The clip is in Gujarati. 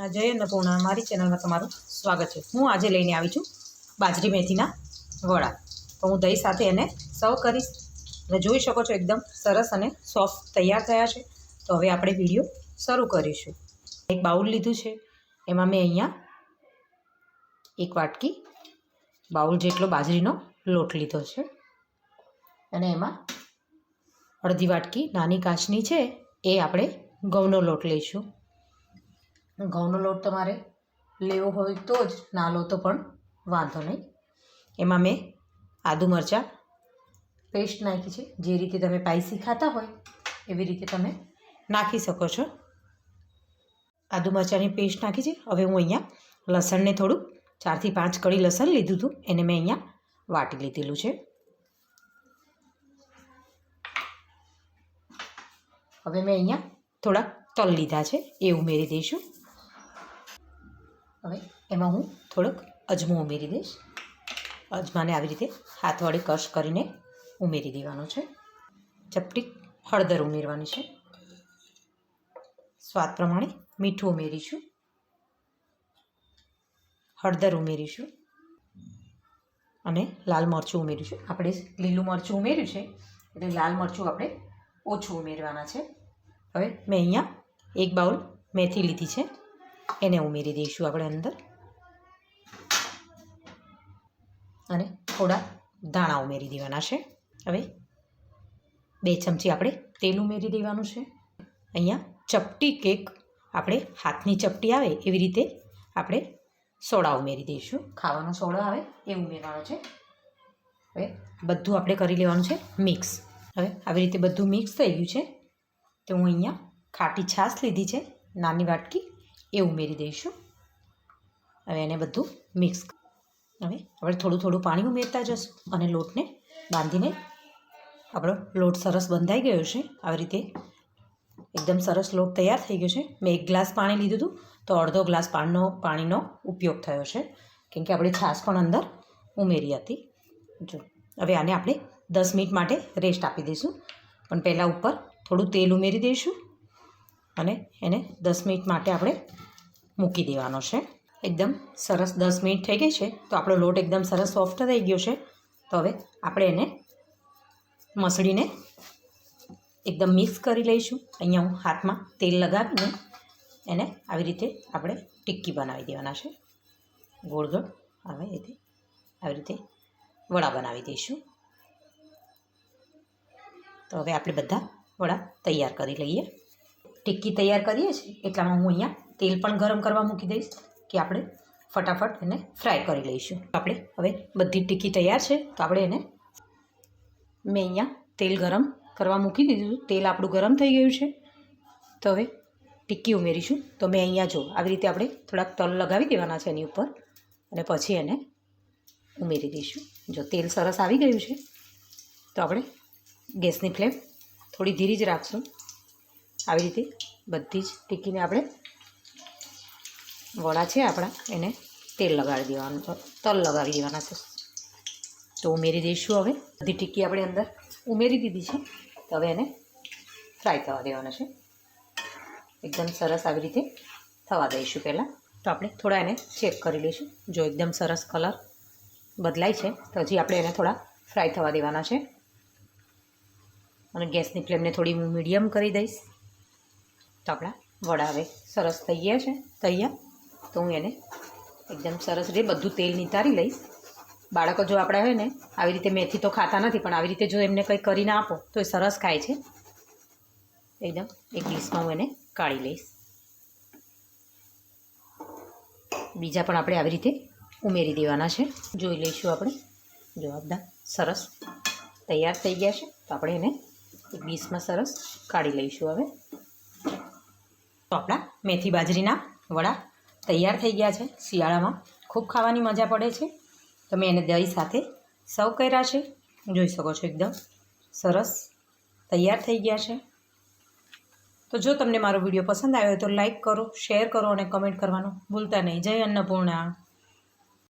જય અન્નપૂર્ણા મારી ચેનલમાં તમારું સ્વાગત છે। હું આજે લઈને આવી છું બાજરી મેથીના વડા। તો હું દહીં સાથે એને સર્વ કરીશ અને જોઈ શકો છો એકદમ સરસ અને સોફ્ટ તૈયાર થયા છે। તો હવે આપણે વિડીયો શરૂ કરીશું। એક બાઉલ લીધું છે, એમાં મેં અહીંયા એક વાટકી બાઉલ જેટલો બાજરીનો લોટ લીધો છે અને એમાં અડધી વાટકી નાની કાચની છે એ આપણે ઘઉંનો લોટ લઈશું। ઘઉંનો લોટ તમારે લેવો હોય તો જ, ના લો તો પણ વાંધો નહીં। એમાં મેં આદુ મરચાં પેસ્ટ નાખી છે। જે રીતે તમે સ્પાઈસી ખાતા હોય એવી રીતે તમે નાખી શકો છો। આદુ મરચાંની પેસ્ટ નાખી છે। હવે હું અહીંયા લસણને થોડુંક 4 થી 5 કળી લસણ લીધું હતું, એને મેં અહીંયા વાટી લીધેલું છે। હવે મેં અહીંયા થોડાક તલ લીધા છે, એ ઉમેરી દઈશું। હવે એમાં હું થોડોક અજમો ઉમેરી દઈશ। અજમાને આવી રીતે હાથ વડે ક્રશ કરીને ઉમેરી દેવાનો છે। ચપટી હળદર ઉમેરવાની છે। સ્વાદ પ્રમાણે મીઠું ઉમેરીશું, હળદર ઉમેરીશું અને લાલ મરચું ઉમેરીશું। આપણે લીલું મરચું ઉમેર્યું છે એટલે લાલ મરચું આપણે ઓછું ઉમેરવાના છે। હવે મેં અહીંયા એક બાઉલ મેથી લીધી છે, એને ઉમેરી દઈશું આપણે અંદર અને થોડા દાણા ઉમેરી દેવાના છે। હવે 2 ચમચી આપણે તેલ ઉમેરી દેવાનું છે। અહીંયા ચપટી કેક આપણે હાથની ચપટી આવે એવી રીતે આપણે સોડા ઉમેરી દઈશું। ખાવાનો સોડા આવે એ ઉમેરવાનો છે। હવે બધું આપણે કરી લેવાનું છે મિક્સ। હવે આવી રીતે બધું મિક્સ થઈ ગયું છે તો હું અહીંયા ખાટી છાશ લીધી છે નાની વાટકી, એ ઉમેરી દઈશું। હવે એને બધું મિક્સ। હવે આપણે થોડું થોડું પાણી ઉમેરતા જશું અને લોટને બાંધીને, આપણો લોટ સરસ બંધાઈ ગયો છે। આવી રીતે એકદમ સરસ લોટ તૈયાર થઈ ગયો છે। મેં 1 ગ્લાસ પાણી લીધું હતું તો અડધો ગ્લાસ પાણીનો ઉપયોગ થયો છે, કેમ કે આપણે છાશ પણ અંદર ઉમેરી હતી। જો હવે આને આપણે 10 મિનિટ માટે રેસ્ટ આપી દઈશું, પણ પહેલાં ઉપર થોડું તેલ ઉમેરી દઈશું અને એને 10 મિનિટ માટે આપણે મૂકી દેવાનો છે। એકદમ સરસ 10 મિનિટ થઈ ગઈ છે તો આપણો લોટ એકદમ સરસ સોફ્ટ થઈ ગયો છે। તો હવે આપણે એને મસળીને એકદમ મિક્સ કરી લઈશું। અહીંયા હું હાથમાં તેલ લગાવીને એને આવી રીતે આપણે ટિક્કી બનાવી દેવાના છે। ગોળ ગોળ આવી રીતે વડા બનાવી દઈશું। તો હવે આપણે બધા વડા તૈયાર કરી લઈએ। ટિક્કી તૈયાર કરીએ છીએ એટલામાં હું અહીંયા તેલ પણ ગરમ કરવા મૂકી દઈશ કે આપણે ફટાફટ એને ફ્રાય કરી લઈશું। આપણે હવે બધી ટિક્કી તૈયાર છે તો આપણે એને, મેં અહીંયા તેલ ગરમ કરવા મૂકી દીધું, તેલ આપણું ગરમ થઈ ગયું છે તો હવે ટિક્કી ઉમેરીશું। તો મેં અહીંયા જો આવી રીતે આપણે થોડાક તલ લગાવી દેવાના છે એની ઉપર અને પછી એને ઉમેરી દઈશું। જો તેલ સરસ આવી ગયું છે તો આપણે ગેસની ફ્લેમ થોડી ધીરી જ રાખશું। આવી રીતે બધી જ ટિક્કીને આપણે, વડા છે આપણા, એને તેલ લગાડી દેવાનું, તલ લગાવી દેવાના છે તો ઉમેરી દઈશું। હવે બધી ટિક્કી આપણે અંદર ઉમેરી દીધી છે તો હવે એને ફ્રાય થવા દેવાના છે। એકદમ સરસ આવી રીતે થવા દઈશું પહેલાં। તો આપણે થોડા એને ચેક કરી લઈશું। જો એકદમ સરસ કલર બદલાય છે તો હજી આપણે એને થોડા ફ્રાય થવા દેવાના છે અને ગેસની ફ્લેમને થોડી હું મીડિયમ કરી દઈશ। તો આપણા વડા હવે સરસ થઈ ગયા છે તૈયાર। તો હું એને એકદમ સરસ રીતે બધું તેલ નિતારી લઈશ। બાળકો જો આપણા હોય ને આવી રીતે મેથી તો ખાતા નથી, પણ આવી રીતે જો એમને કંઈ કરીને આપો તો એ સરસ ખાય છે। એકદમ એક ડીશમાં હું એને કાઢી લઈશ। બીજા પણ આપણે આવી રીતે ઉમેરી દેવાના છે। જોઈ લઈશું આપણે, જો આ બધા સરસ તૈયાર થઈ ગયા છે તો આપણે એને એક ડીશમાં સરસ કાઢી લઈશું। હવે તો આપણા મેથી બાજરીના વડા તૈયાર થઈ ગયા છે। શિયાળામાં ખૂબ ખાવાની મજા પડે છે। તો મેં એને દહીં સાથે સર્વ કર્યા છે, જોઈ શકો છો એકદમ સરસ તૈયાર થઈ ગયા છે। તો જો તમને મારો વિડીયો પસંદ આવ્યો હોય તો લાઈક કરો, શેર કરો અને કમેન્ટ કરવાનું ભૂલતા નહીં। જય અન્નપૂર્ણા।